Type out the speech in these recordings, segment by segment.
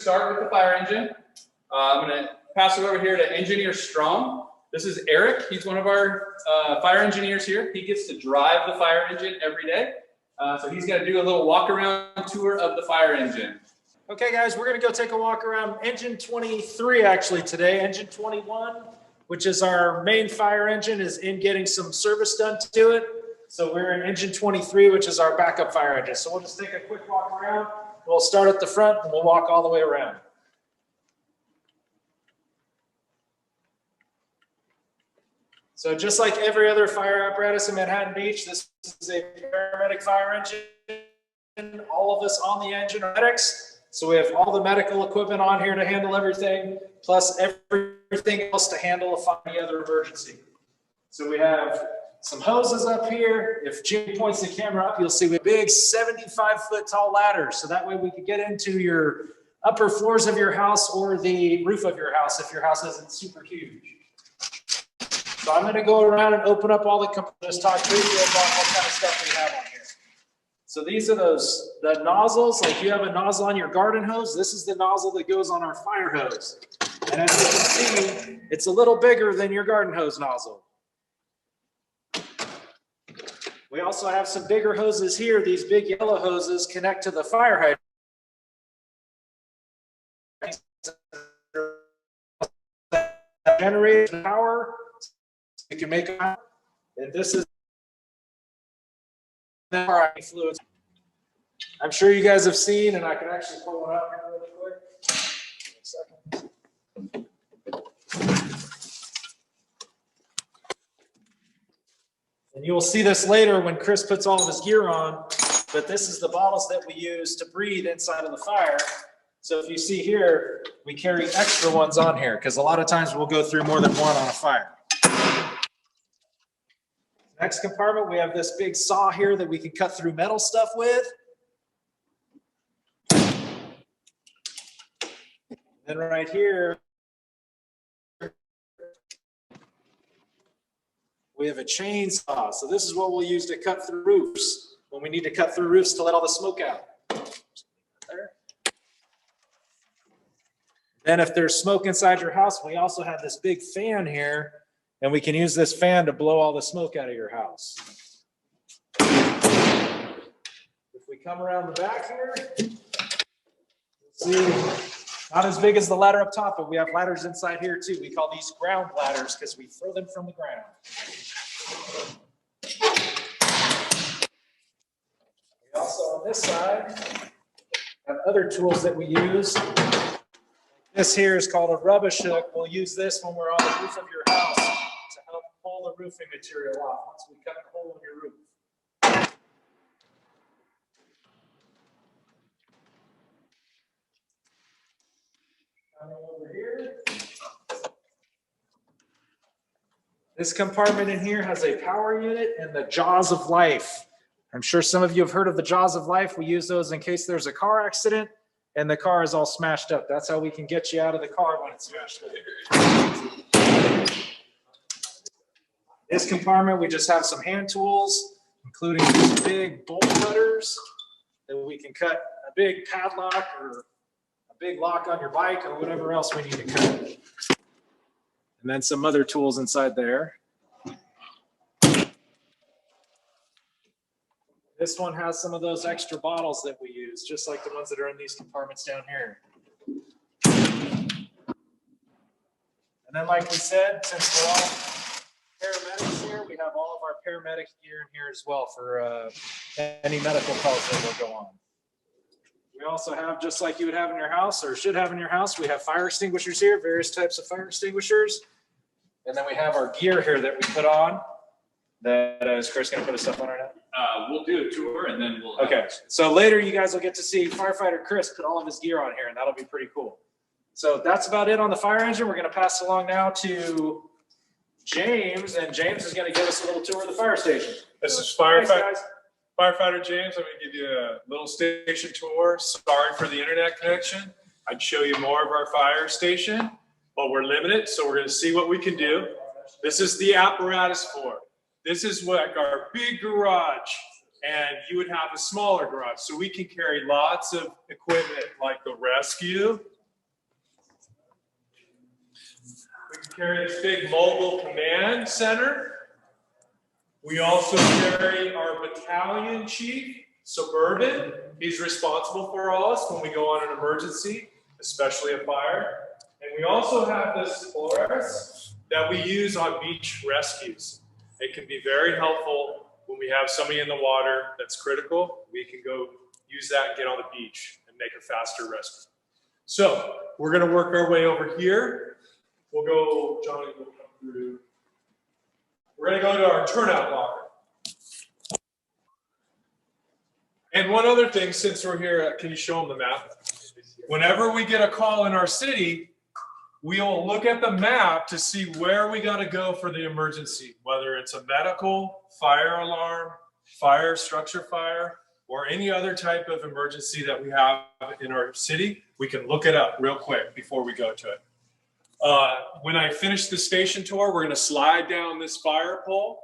start with the fire engine. I'm going to pass it over here to Engineer Strong. This is Eric. He's one of our fire engineers here. He gets to drive the fire engine every day. So he's going to do a little walk around tour of the fire engine. Okay, guys, we're going to go take a walk around engine 23 actually today. Engine 21, which is our main fire engine, is in getting some service done to it. So we're in engine 23, which is our backup fire engine. So we'll just take a quick walk around. We'll start at the front and we'll walk all the way around. So just like every other fire apparatus in Manhattan Beach, this is a paramedic fire engine. All of us on the engine are medics. So we have all the medical equipment on here to handle everything, plus everything else to handle any other emergency. So we have some hoses up here. If Jim points the camera up, you'll see we have big 75-foot tall ladders. So that way we can get into your upper floors of your house or the roof of your house if your house isn't super huge. So I'm going to go around and open up all the components, talk briefly about what kind of stuff we have on here. So these are the nozzles. Like you have a nozzle on your garden hose. This is the nozzle that goes on our fire hose. And as you can see, it's a little bigger than your garden hose nozzle. We also have some bigger hoses here. These big yellow hoses connect to the fire hydrant. Generate power. You can make, and this is fluids. I'm sure you guys have seen, and I can actually pull one out here really quick. And you will see this later when Chris puts all of his gear on, but this is the bottles that we use to breathe inside of the fire. So if you see here, we carry extra ones on here because a lot of times we'll go through more than one on a fire. Next compartment, we have this big saw here that we can cut through metal stuff with. Then right here, we have a chainsaw. So this is what we'll use to cut through roofs when we need to cut through roofs to let all the smoke out. Then if there's smoke inside your house, we also have this big fan here. And we can use this fan to blow all the smoke out of your house. If we come around the back here, see, not as big as the ladder up top, but we have ladders inside here too. We call these ground ladders because we throw them from the ground. We also, on this side, have other tools that we use. This here is called a rubbish hook. We'll use this when we're on the roof of your house to help pull the roofing material off once we cut the hole in your roof. Coming over here. This compartment in here has a power unit and the jaws of life. I'm sure some of you have heard of the jaws of life. We use those in case there's a car accident and the car is all smashed up. That's how we can get you out of the car when it's smashed up. This compartment, we just have some hand tools, including these big bolt cutters that we can cut a big padlock or a big lock on your bike or whatever else we need to cut. And then some other tools inside there. This one has some of those extra bottles that we use, just like the ones that are in these compartments down here. And then, like we said, since we're all paramedics here, we have all of our paramedic gear in here as well for any medical calls that will go on. We also have, just like you would have in your house or should have in your house, we have fire extinguishers here, various types of fire extinguishers. And then we have our gear here that we put on. That is Chris going to put his stuff on right now? We'll do a tour and then we'll. Okay, so later you guys will get to see firefighter Chris put all of his gear on here, and that'll be pretty cool. So that's about it on the fire engine. We're going to pass along now to James, and James is going to give us a little tour of the fire station. This is Firefighter James. I'm going to give you a little station tour. Sorry for the internet connection. I'd show you more of our fire station, but we're limited, so we're going to see what we can do. This is the apparatus floor. This is like our big garage, and you would have a smaller garage. So we can carry lots of equipment like the rescue, We can carry this big mobile command center. We also carry our battalion chief, Suburban. He's responsible for all us when we go on an emergency, especially a fire. And we also have this Polaris that we use on beach rescues. It can be very helpful when we have somebody in the water that's critical. We can go use that and get on the beach and make a faster rescue. So we're going to work our way over here. We'll go, Johnny will come through. We're going to go to our turnout locker. And one other thing, since we're here, can you show them the map? Whenever we get a call in our city, we'll look at the map to see where we got to go for the emergency, whether it's a medical, fire alarm, fire, structure fire, or any other type of emergency that we have in our city. We can look it up real quick before we go to it. When I finish the station tour, we're going to slide down this fire pole,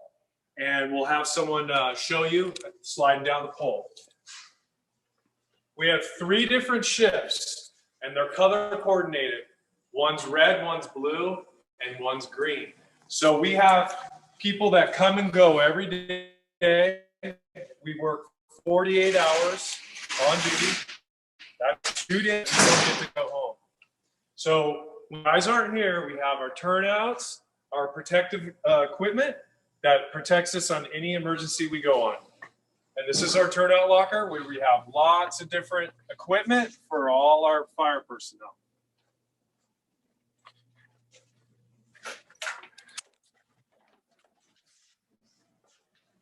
and we'll have someone show you sliding down the pole. We have 3 different shifts, and they're color coordinated. One's red, one's blue, and one's green. So we have people that come and go every day. We work 48 hours on duty. That's 2 days we don't get to go home. So when guys aren't here, we have our turnouts, our protective equipment that protects us on any emergency we go on. And this is our turnout locker where we have lots of different equipment for all our fire personnel.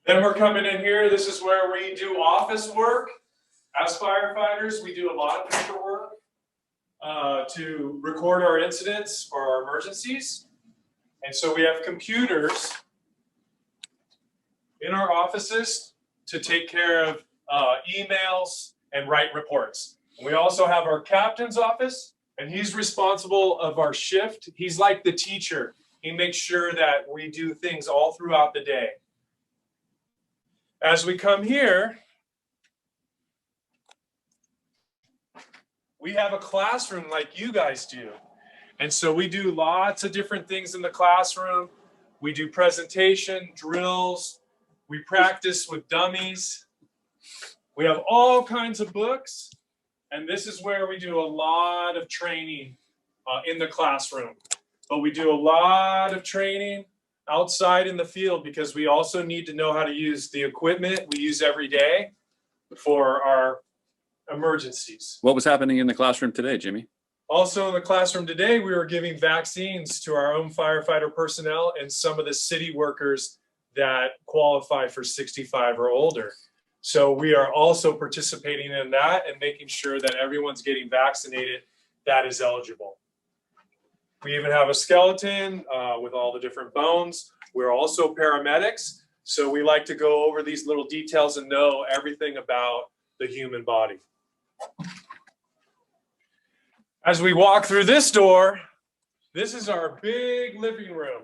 Then we're coming in here. This is where we do office work. As firefighters, we do a lot of paperwork to record our incidents or our emergencies. And so we have computers in our offices to take care of emails and write reports. We also have our captain's office, and he's responsible of our shift. He's like the teacher. He makes sure that we do things all throughout the day. As we come here, we have a classroom like you guys do. And so we do lots of different things in the classroom. We do presentation, drills. We practice with dummies. We have all kinds of books. And this is where we do a lot of training in the classroom. But we do a lot of training outside in the field because we also need to know how to use the equipment we use every day for our emergencies. What was happening in the classroom today, Jimmy? Also in the classroom today, we were giving vaccines to our own firefighter personnel and some of the city workers that qualify for 65 or older. So we are also participating in that and making sure that everyone's getting vaccinated that is eligible. We even have a skeleton with all the different bones. We're also paramedics, so we like to go over these little details and know everything about the human body. As we walk through this door, this is our big living room.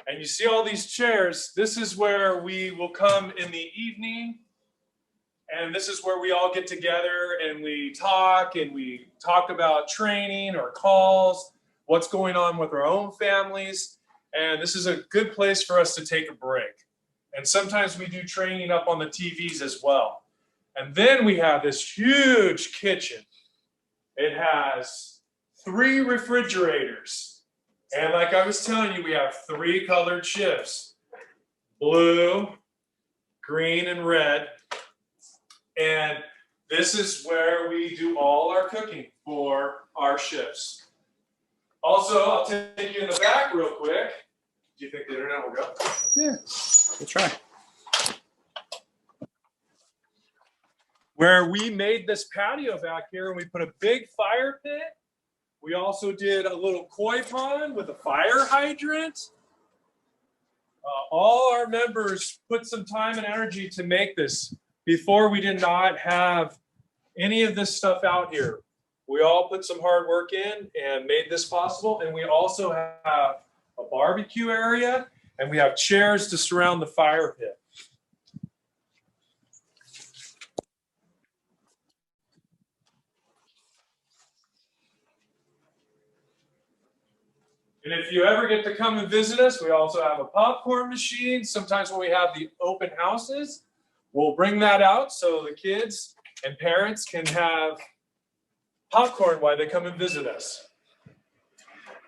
And you see all these chairs. This is where we will come in the evening. And this is where we all get together and we talk about training or calls, what's going on with our own families. And this is a good place for us to take a break. And sometimes we do training up on the TVs as well. And then we have this huge kitchen. It has 3 refrigerators. And like I was telling you, we have 3 colored shifts: blue, green, and red. And this is where we do all our cooking for our shifts. Also, I'll take you in the back real quick. Do you think the internet will go? Yeah, we'll try. Where we made this patio back here and we put a big fire pit. We also did a little koi pond with a fire hydrant. All our members put some time and energy to make this. Before, we did not have any of this stuff out here. We all put some hard work in and made this possible. And we also have a barbecue area and we have chairs to surround the fire pit. And if you ever get to come and visit us, we also have a popcorn machine. Sometimes when we have the open houses, we'll bring that out so the kids and parents can have popcorn while they come and visit us.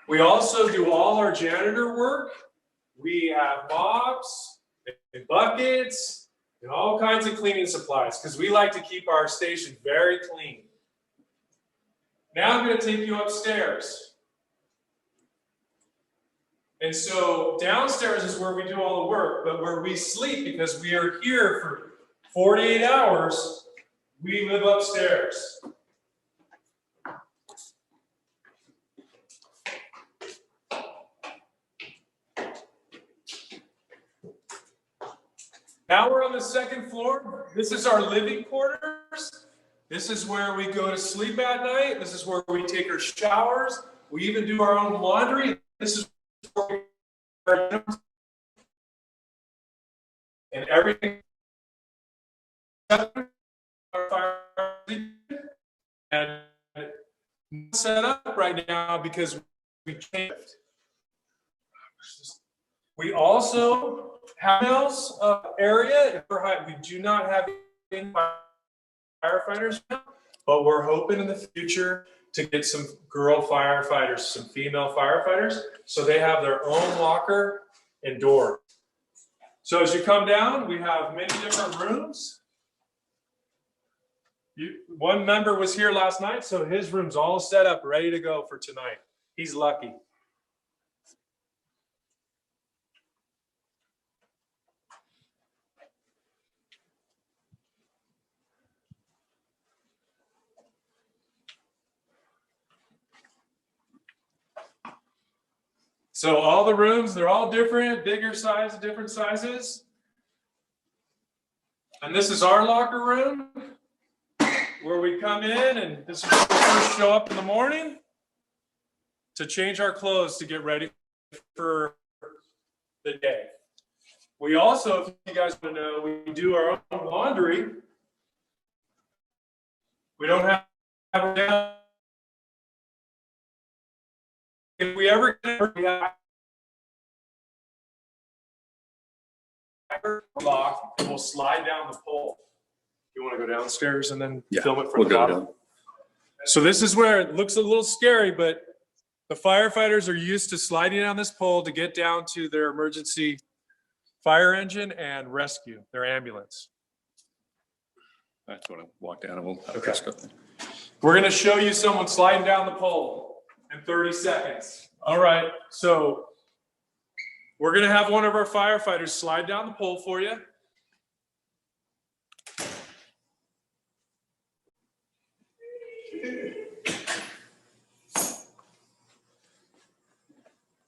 We also do all our janitor work. We have mops and buckets and all kinds of cleaning supplies because we like to keep our station very clean. Now I'm going to take you upstairs. And so downstairs is where we do all the work, but where we sleep, because we are here for 48 hours, we live upstairs. Now we're on the second floor. This is our living quarters. This is where we go to sleep at night. This is where we take our showers. We even do our own laundry. This is where we and everything and set up right now because we can't. We also have else area. We do not have any firefighters now, but we're hoping in the future to get some girl firefighters, some female firefighters, so they have their own locker and door. So as you come down, we have many different rooms. One member was here last night, so his room's all set up, ready to go for tonight. He's lucky. So all the rooms, they're all different, bigger size, different sizes. And this is our locker room where we come in, and this is where we first show up in the morning to change our clothes to get ready for the day. We also, if you guys want to know, we do our own laundry. We don't have if we ever lock, it will slide down the pole. You want to go downstairs and then film it from the bottom? So this is where it looks a little scary, but the firefighters are used to sliding down this pole to get down to their emergency fire engine and rescue their ambulance. That's what I walked down. Okay. We're going to show you someone sliding down the pole in 30 seconds. All right, so we're going to have one of our firefighters slide down the pole for you.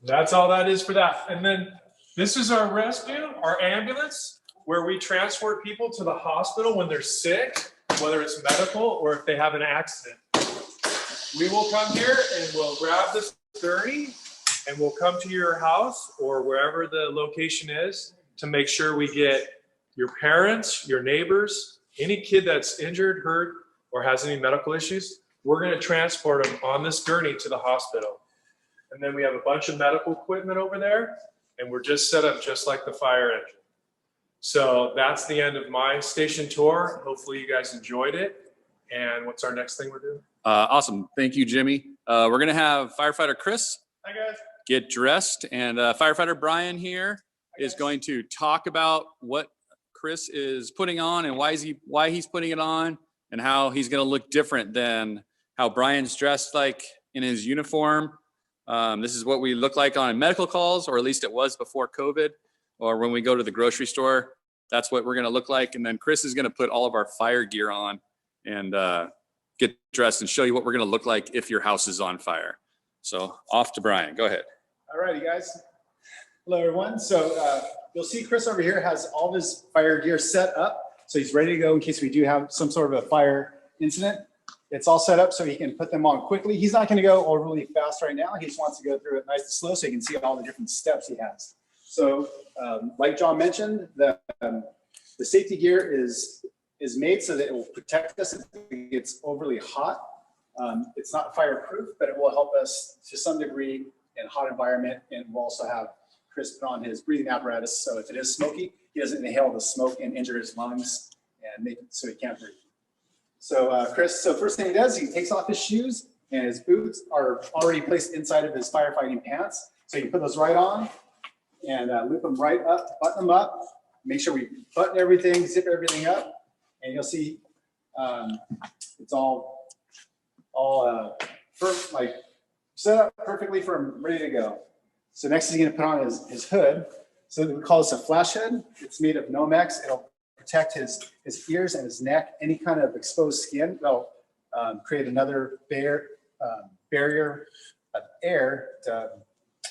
That's all that is for that. And then this is our rescue, our ambulance, where we transport people to the hospital when they're sick, whether it's medical or if they have an accident. We will come here and we'll grab this gurney and we'll come to your house or wherever the location is to make sure we get your parents, your neighbors, any kid that's injured, hurt, or has any medical issues. We're going to transport them on this gurney to the hospital. And then we have a bunch of medical equipment over there, and we're just set up just like the fire engine. So that's the end of my station tour. Hopefully you guys enjoyed it. And what's our next thing we're doing? Awesome. Thank you, Jimmy. We're going to have firefighter Chris Hi, guys. get dressed, and firefighter Brian here is going to talk about what Chris is putting on and why he's putting it on, and how he's going to look different than how Brian's dressed like in his uniform. This is what we look like on medical calls, or at least it was before COVID, or when we go to the grocery store. That's what we're going to look like. And then Chris is going to put all of our fire gear on and get dressed and show you what we're going to look like if your house is on fire. So off to Brian. Go ahead. All right, you guys. Hello, everyone. So you'll see Chris over here has all of his fire gear set up. So he's ready to go in case we do have some sort of a fire incident. It's all set up so he can put them on quickly. He's not going to go overly fast right now. He just wants to go through it nice and slow so you can see all the different steps he has. So like John mentioned, the safety gear is made so that it will protect us if it gets overly hot. It's not fireproof, but it will help us to some degree in a hot environment. And we'll also have Chris put on his breathing apparatus. So if it is smoky, he doesn't inhale the smoke and injure his lungs and make it so he can't breathe. So Chris, so first thing he does, he takes off his shoes, and his boots are already placed inside of his firefighting pants. So you can put those right on and loop them right up, button them up. Make sure we button everything, zip everything up, and you'll see it's all like set up perfectly for him, ready to go. So next he's going to put on his hood. So we call this a flash hood. It's made of Nomex. It'll protect his ears and his neck. Any kind of exposed skin, it'll create another barrier of air to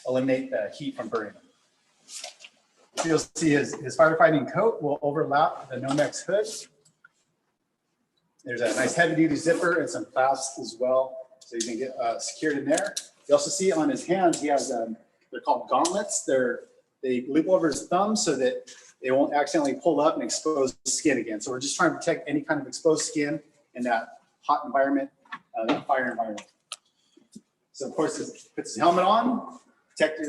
eliminate the heat from burning. So you'll see his firefighting coat will overlap the Nomex hood. There's a nice heavy duty zipper and some clasps as well, so you can get secured in there. You also see on his hands, he has, they're called gauntlets. They loop over his thumb so that they won't accidentally pull up and expose the skin again. So we're just trying to protect any kind of exposed skin in that hot environment, that fire environment. So of course, he puts his helmet on, protect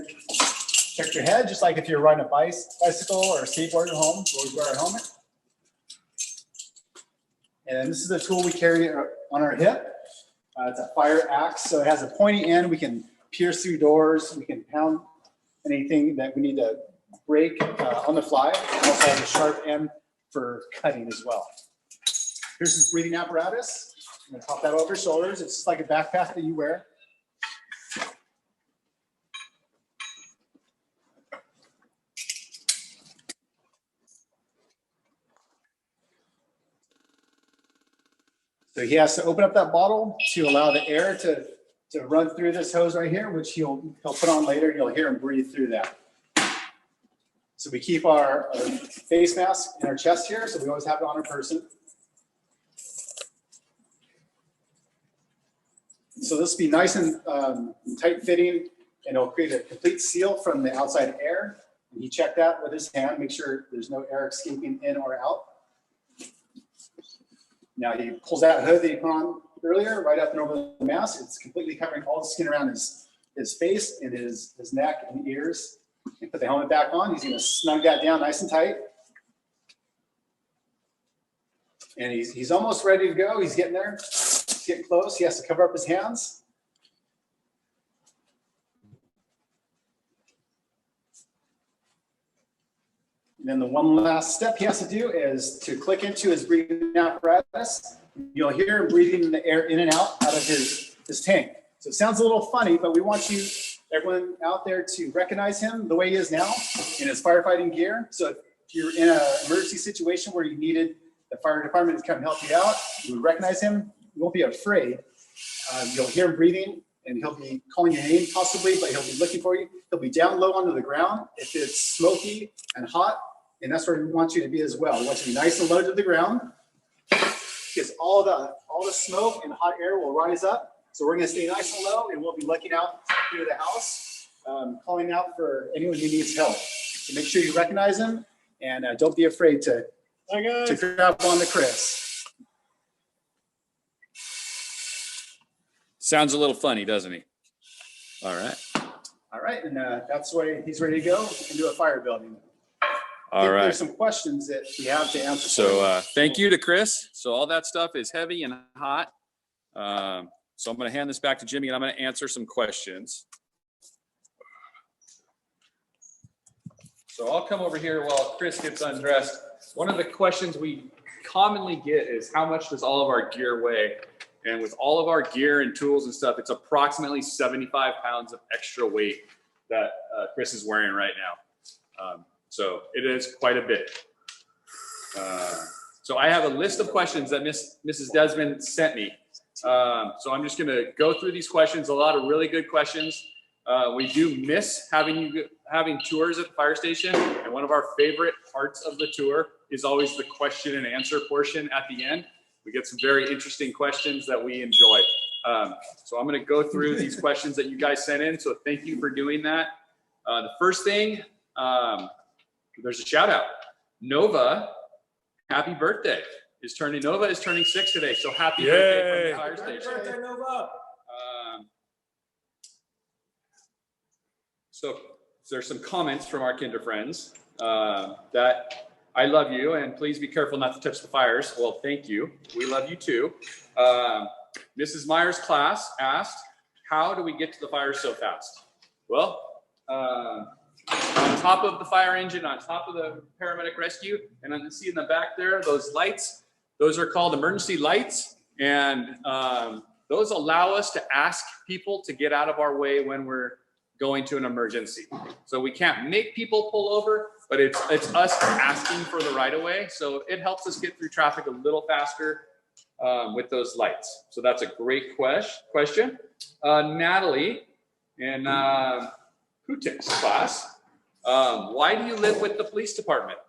your head, just like if you're riding a bicycle or a skateboard at home, we always wear a helmet. And this is the tool we carry on our hip. It's a fire axe, so it has a pointy end. We can pierce through doors. We can pound anything that we need to break on the fly. It also has a sharp end for cutting as well. Here's his breathing apparatus. I'm going to pop that over his shoulders. It's just like a backpack that you wear. So he has to open up that bottle to allow the air to run through this hose right here, which he'll put on later. You'll hear him breathe through that. So we keep our face mask in our chest here, so we always have it on our person. So this will be nice and tight fitting, and it'll create a complete seal from the outside air. And he checked that with his hand, make sure there's no air escaping in or out. Now he pulls that hood that he put on earlier, right up and over the mask. It's completely covering all the skin around his face and his neck and ears. And put the helmet back on. He's going to snug that down nice and tight. And he's almost ready to go. He's getting there. He's getting close. He has to cover up his hands. And then the one last step he has to do is to click into his breathing apparatus. You'll hear him breathing the air in and out of his tank. So it sounds a little funny, but we want everyone out there to recognize him the way he is now in his firefighting gear. So if you're in an emergency situation where you needed the fire department to come help you out, you would recognize him. You won't be afraid. You'll hear him breathing, and he'll be calling your name possibly, but he'll be looking for you. He'll be down low onto the ground if it's smoky and hot, and that's where we want you to be as well. We want you to be nice and low to the ground, because all the smoke and hot air will rise up. So we're going to stay nice and low, and we'll be looking out through the house, calling out for anyone who needs help. So make sure you recognize him, and don't be afraid to grab on to Chris. Sounds a little funny, doesn't he? All right. All right, and that's why he's ready to go. We can do a fire building. All right. There's some questions that we have to answer. So thank you to Chris. So all that stuff is heavy and hot. So I'm going to hand this back to Jimmy, and I'm going to answer some questions. So I'll come over here while Chris gets undressed. One of the questions we commonly get is how much does all of our gear weigh? And with all of our gear and tools and stuff, it's approximately 75 pounds of extra weight that Chris is wearing right now. So it is quite a bit. So I have a list of questions that Mrs. Desmond sent me. So I'm just going to go through these questions. A lot of really good questions. We do miss having tours at the fire station, and one of our favorite parts of the tour is always the question and answer portion at the end. We get some very interesting questions that we enjoy. So I'm going to go through these questions that you guys sent in. So thank you for doing that. The first thing, there's a shout out. Nova, happy birthday. Nova is turning 6 today. So happy birthday from the fire station. Happy birthday, Nova. So there's some comments from our kinder friends that I love you and please be careful not to touch the fires. Well, thank you. We love you too. Mrs. Meyer's class asked, how do we get to the fire so fast? Well, on top of the fire engine, on top of the paramedic rescue, and on the see in the back there, those lights, those are called emergency lights. And those allow us to ask people to get out of our way when we're going to an emergency. So we can't make people pull over, but it's us asking for the right of way. So it helps us get through traffic a little faster with those lights. So that's a great question. Natalie in Putik's class, why do you live with the police department?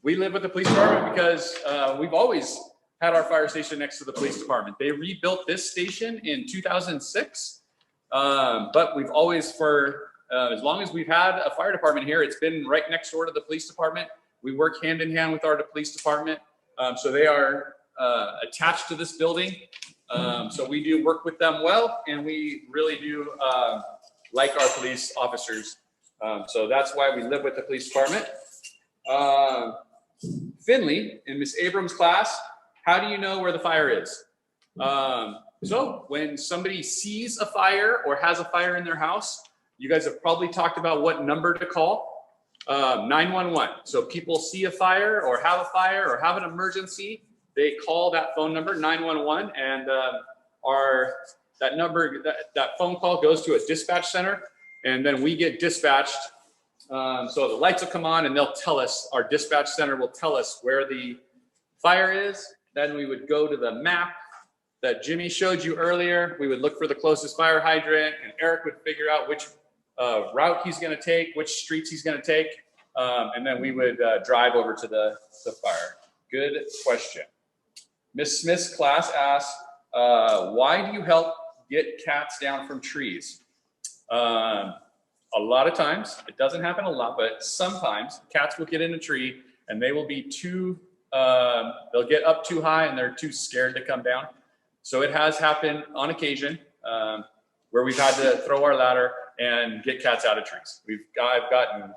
We live with the police department because we've always had our fire station next to the police department. They rebuilt this station in 2006, but we've always, for as long as we've had a fire department here, it's been right next door to the police department. We work hand in hand with our police department. So they are attached to this building. So we do work with them well, and we really do like our police officers. So that's why we live with the police department. Finley, in Miss Abrams' class, how do you know where the fire is? So when somebody sees a fire or has a fire in their house, you guys have probably talked about what number to call. 911. So people see a fire or have a fire or have an emergency, they call that phone number 911, and that number, that phone call goes to a dispatch center, and then we get dispatched. So the lights will come on and they'll tell us, our dispatch center will tell us where the fire is. Then we would go to the map that Jimmy showed you earlier. We would look for the closest fire hydrant, and Eric would figure out which route he's going to take, which streets he's going to take. And then we would drive over to the fire. Good question. Miss Smith's class asked, why do you help get cats down from trees? A lot of times, it doesn't happen a lot, but sometimes cats will get in a tree and they will be they'll get up too high and they're too scared to come down. So it has happened on occasion where we've had to throw our ladder and get cats out of trees. I've gotten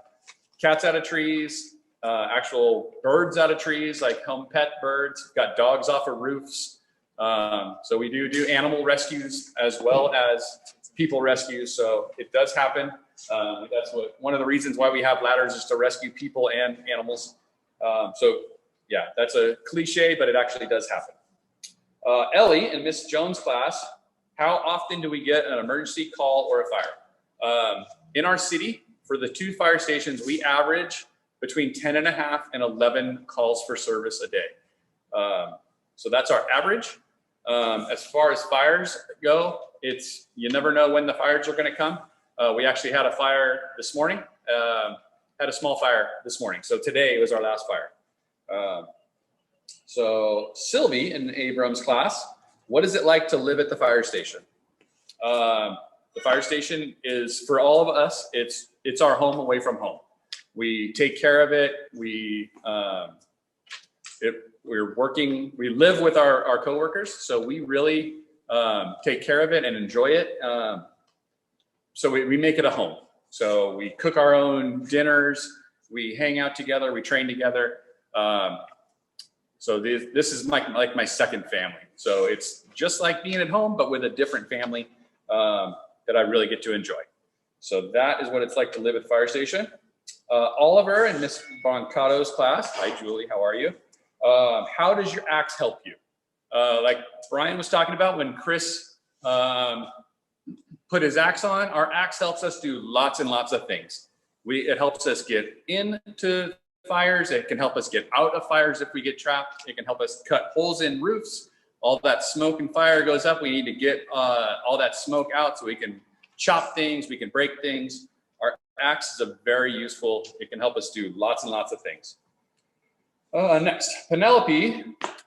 cats out of trees, actual birds out of trees, like home pet birds. We've got dogs off of roofs. So we do animal rescues as well as people rescues. So it does happen. That's one of the reasons why we have ladders, is to rescue people and animals. So yeah, that's a cliche, but it actually does happen. Ellie in Miss Jones' class, how often do we get an emergency call or a fire? In our city, for the 2 fire stations, we average between 10.5 and 11 calls for service a day. So that's our average. As far as fires go, you never know when the fires are going to come. We actually had a fire this morning, had a small fire this morning. So today was our last fire. So Sylvie in Abrams' class, what is it like to live at the fire station? The fire station is, for all of us, it's our home away from home. We take care of it. We live with our coworkers, so we really take care of it and enjoy it. So we make it a home. So we cook our own dinners, we hang out together, we train together. So this is like my second family. So it's just like being at home, but with a different family that I really get to enjoy. So that is what it's like to live at the fire station. Oliver in Miss Broncato's class. Hi, Julie, how are you? How does your axe help you? Like Brian was talking about, when Chris put his axe on, our axe helps us do lots and lots of things. It helps us get into fires. It can help us get out of fires if we get trapped. It can help us cut holes in roofs. All that smoke and fire goes up. We need to get all that smoke out so we can chop things, we can break things. Our axe is very useful. It can help us do lots and lots of things. Next, Penelope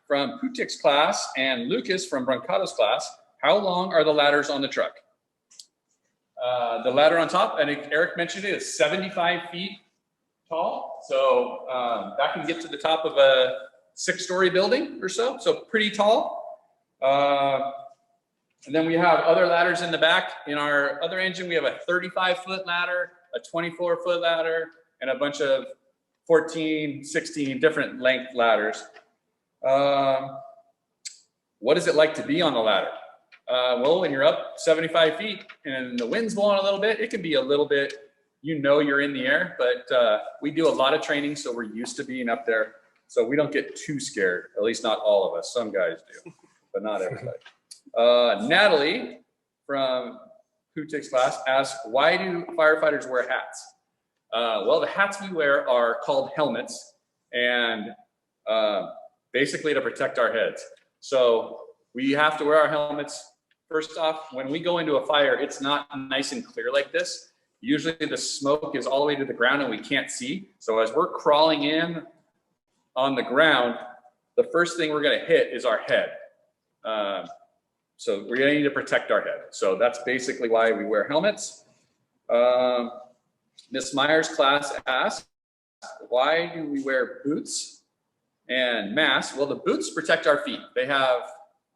from Putik's class and Lucas from Broncato's class. How long are the ladders on the truck? The ladder on top, I think Eric mentioned it, is 75 feet tall. So that can get to the top of a 6-story building or so. So pretty tall. And then we have other ladders in the back. In our other engine, we have a 35-foot ladder, a 24-foot ladder, and a bunch of 14, 16 different length ladders. What is it like to be on the ladder? Well, when you're up 75 feet and the wind's blowing a little bit, it can be a little bit, you know, you're in the air, but we do a lot of training, so we're used to being up there. So we don't get too scared, at least not all of us. Some guys do, but not everybody. Natalie from Putik's class asked, why do firefighters wear hats? Well, the hats we wear are called helmets, and basically to protect our heads. So we have to wear our helmets. First off, when we go into a fire, it's not nice and clear like this. Usually the smoke is all the way to the ground and we can't see. So as we're crawling in on the ground, the first thing we're gonna hit is our head. So we're gonna need to protect our head. So that's basically why we wear helmets. Miss Meyer's class asked, why do we wear boots and masks? Well, the boots protect our feet. They have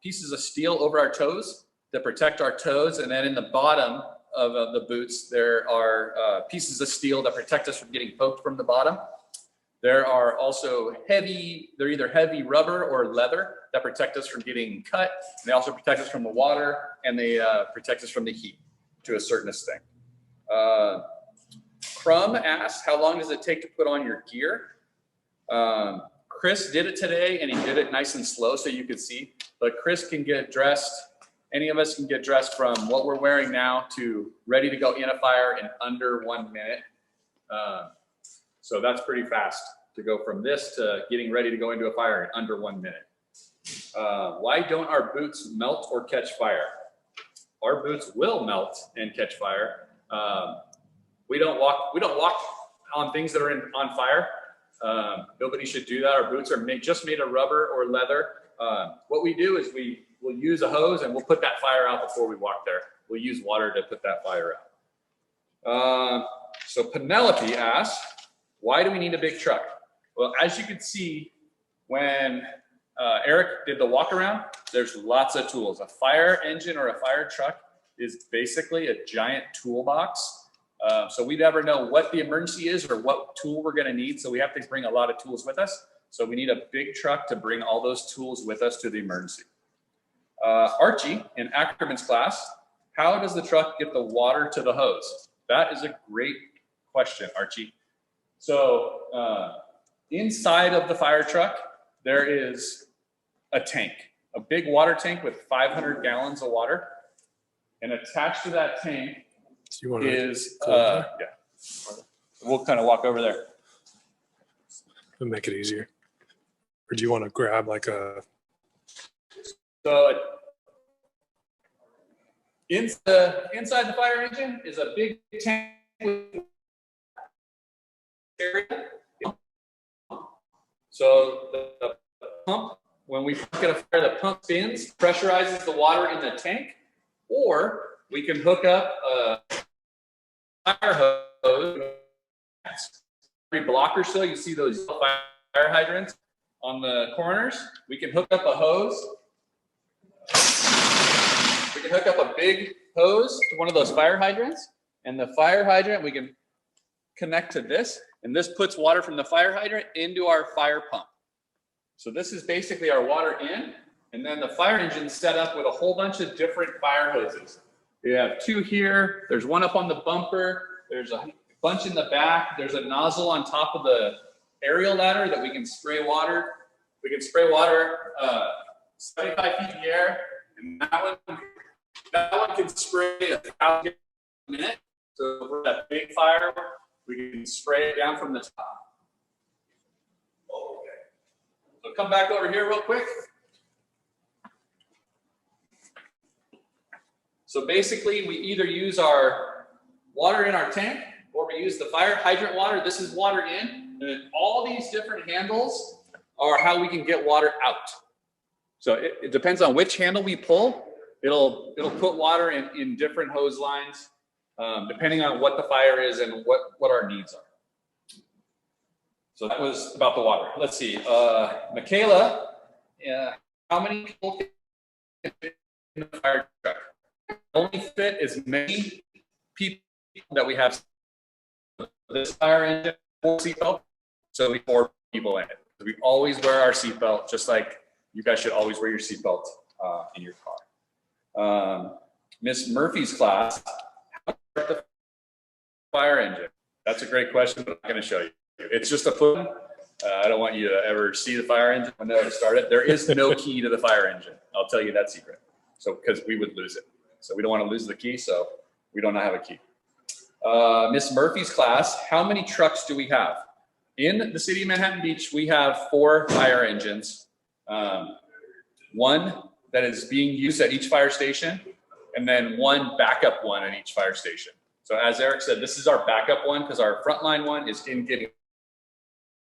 pieces of steel over our toes that protect our toes. And then in the bottom of the boots, there are pieces of steel that protect us from getting poked from the bottom. There are also they're either heavy rubber or leather that protect us from getting cut. They also protect us from the water, and they protect us from the heat to a certain extent. Crum asked, how long does it take to put on your gear? Chris did it today, and he did it nice and slow so you could see. But Chris can get dressed. Any of us can get dressed from what we're wearing now to ready to go in a fire in under 1 minute. So that's pretty fast to go from this to getting ready to go into a fire in under 1 minute. Why don't our boots melt or catch fire? Our boots will melt and catch fire. We don't walk on things that are on fire. Nobody should do that. Our boots are just made of rubber or leather. What we do is we'll use a hose and we'll put that fire out before we walk there. We'll use water to put that fire out. So Penelope asked, why do we need a big truck? Well, as you can see, when Eric did the walk around, there's lots of tools. A fire engine or a fire truck is basically a giant toolbox. So we never know what the emergency is or what tool we're gonna need. So we have to bring a lot of tools with us. So we need a big truck to bring all those tools with us to the emergency. Archie in Ackerman's class, how does the truck get the water to the hose? That is a great question, Archie. So inside of the fire truck, there is a tank, a big water tank with 500 gallons of water. And attached to that tank is, yeah, we'll kind of walk over there. It'll make it easier. Or do you want to grab like a... So inside the fire engine is a big tank with area. So the pump, when we get a fire, the pump spins, pressurizes the water in the tank, or we can hook up a fire hose. Every block or so, you see those fire hydrants on the corners. We can hook up a hose. We can hook up a big hose to one of those fire hydrants, and the fire hydrant we can connect to this, and this puts water from the fire hydrant into our fire pump. So this is basically our water in, and then the fire engine's set up with a whole bunch of different fire hoses. We have two here, there's one up on the bumper, there's a bunch in the back, there's a nozzle on top of the aerial ladder that we can spray water. We can spray water 75 feet in the air, and that one can spray 1,000 gallons a minute. So for that big fire, we can spray it down from the top. Okay. So come back over here real quick. So basically, we either use our water in our tank, or we use the fire hydrant water. This is water in, and then all these different handles are how we can get water out. So it depends on which handle we pull. It'll put water in different hose lines, depending on what the fire is and what our needs are. So that was about the water. Let's see, Michaela, how many people can fit in the fire truck. Only fit as many people that we have. This fire engine, 4 seatbelt, so we 4 people in it. We always wear our seatbelt, just like you guys should always wear your seatbelt in your car. Miss Murphy's class, how to start the fire engine? That's a great question, but I'm going to show you. It's just a foot. I don't want you to ever see the fire engine and know how to start it. There is no key to the fire engine. I'll tell you that secret. So, because we would lose it. So we don't want to lose the key, so we don't have a key. Miss Murphy's class, how many trucks do we have? In the city of Manhattan Beach, we have 4 fire engines. 1 that is being used at each fire station, and then 1 backup one at each fire station. So as Eric said, this is our backup one because our frontline one is in getting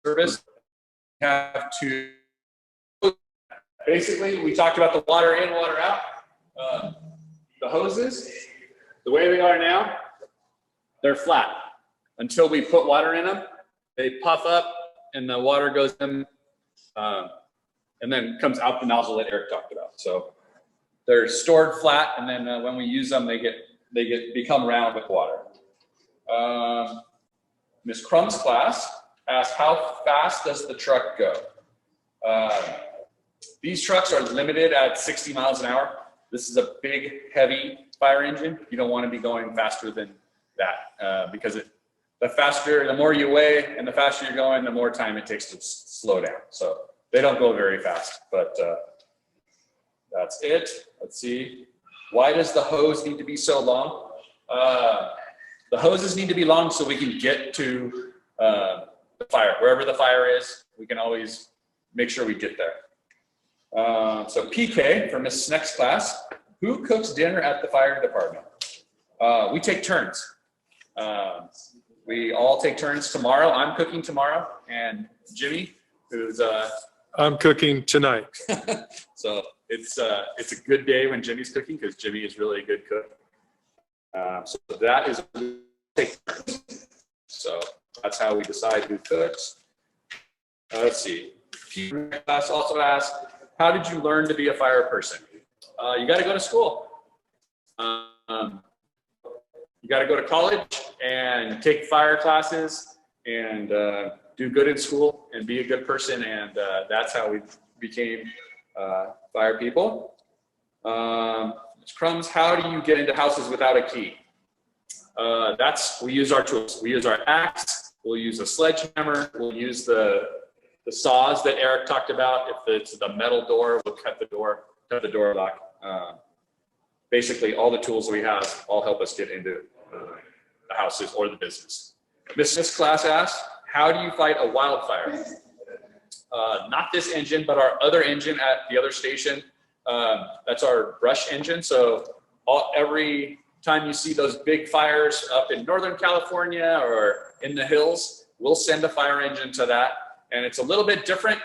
service. We have to, basically, we talked about the water in, water out. The hoses, the way they are now, they're flat. Until we put water in them, they puff up and the water goes in, and then comes out the nozzle that Eric talked about. So they're stored flat, and then when we use them, they become round with water. Miss Crumb's class asked, how fast does the truck go? These trucks are limited at 60 miles an hour. This is a big, heavy fire engine. You don't want to be going faster than that because the more you weigh and the faster you're going, the more time it takes to slow down. So they don't go very fast, but that's it. Let's see. Why does the hose need to be so long? The hoses need to be long so we can get to the fire. Wherever the fire is, we can always make sure we get there. So PK for Miss Sneck's class, who cooks dinner at the fire department? We take turns. We all take turns tomorrow. I'm cooking tomorrow, and Jimmy, who's I'm cooking tonight. so it's a good day when Jimmy's cooking because Jimmy is really a good cook. So that is take turns. So that's how we decide who cooks. Let's see. Peter class also asked, how did you learn to be a fire person? You got to go to school. You got to go to college and take fire classes and do good in school and be a good person. And that's how we became fire people. Crumbs, how do you get into houses without a key? We use our tools. We use our axe. We'll use a sledgehammer. We'll use the saws that Eric talked about. If it's the metal door, we'll cut the door lock. Basically, all the tools we have all help us get into the houses or the business. This class asked, how do you fight a wildfire? Not this engine, but our other engine at the other station. That's our brush engine. So every time you see those big fires up in Northern California or in the hills, we'll send a fire engine to that. And it's a little bit different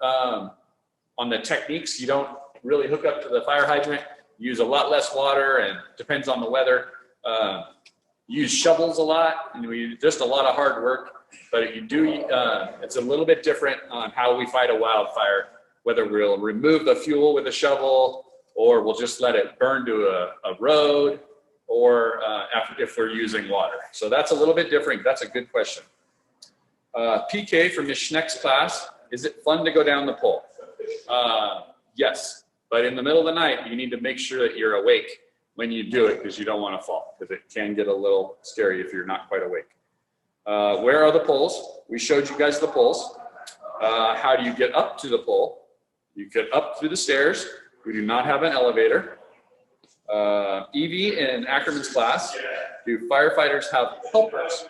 on the techniques. You don't really hook up to the fire hydrant. You use a lot less water and depends on the weather. Use shovels a lot, and we just a lot of hard work. But you do, it's a little bit different on how we fight a wildfire, whether we'll remove the fuel with a shovel or we'll just let it burn to a road or if we're using water. So that's a little bit different. That's a good question. PK from Ms. Schneck's class, is it fun to go down the pole? Yes, but in the middle of the night, you need to make sure that you're awake when you do it because you don't want to fall because it can get a little scary if you're not quite awake. Where are the poles? We showed you guys the poles. How do you get up to the pole? You get up through the stairs. We do not have an elevator. Evie in Ackerman's class, do firefighters have helpers?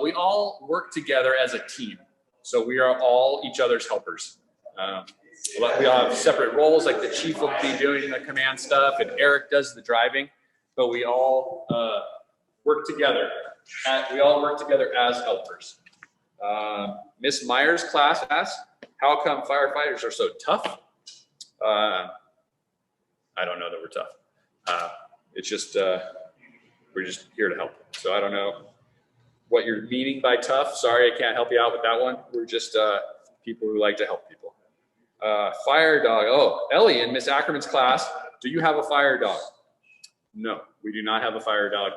We all work together as a team. So we are all each other's helpers. We all have separate roles, like the chief will be doing the command stuff and Eric does the driving, but we all work together. We all work together as helpers. Miss Meyer's class asked, how come firefighters are so tough? I don't know that we're tough. It's just, we're just here to help. So I don't know what you're meaning by tough. Sorry, I can't help you out with that one. We're just people who like to help people. Fire dog. Oh, Ellie in Miss Ackerman's class. Do you have a fire dog? No, we do not have a fire dog.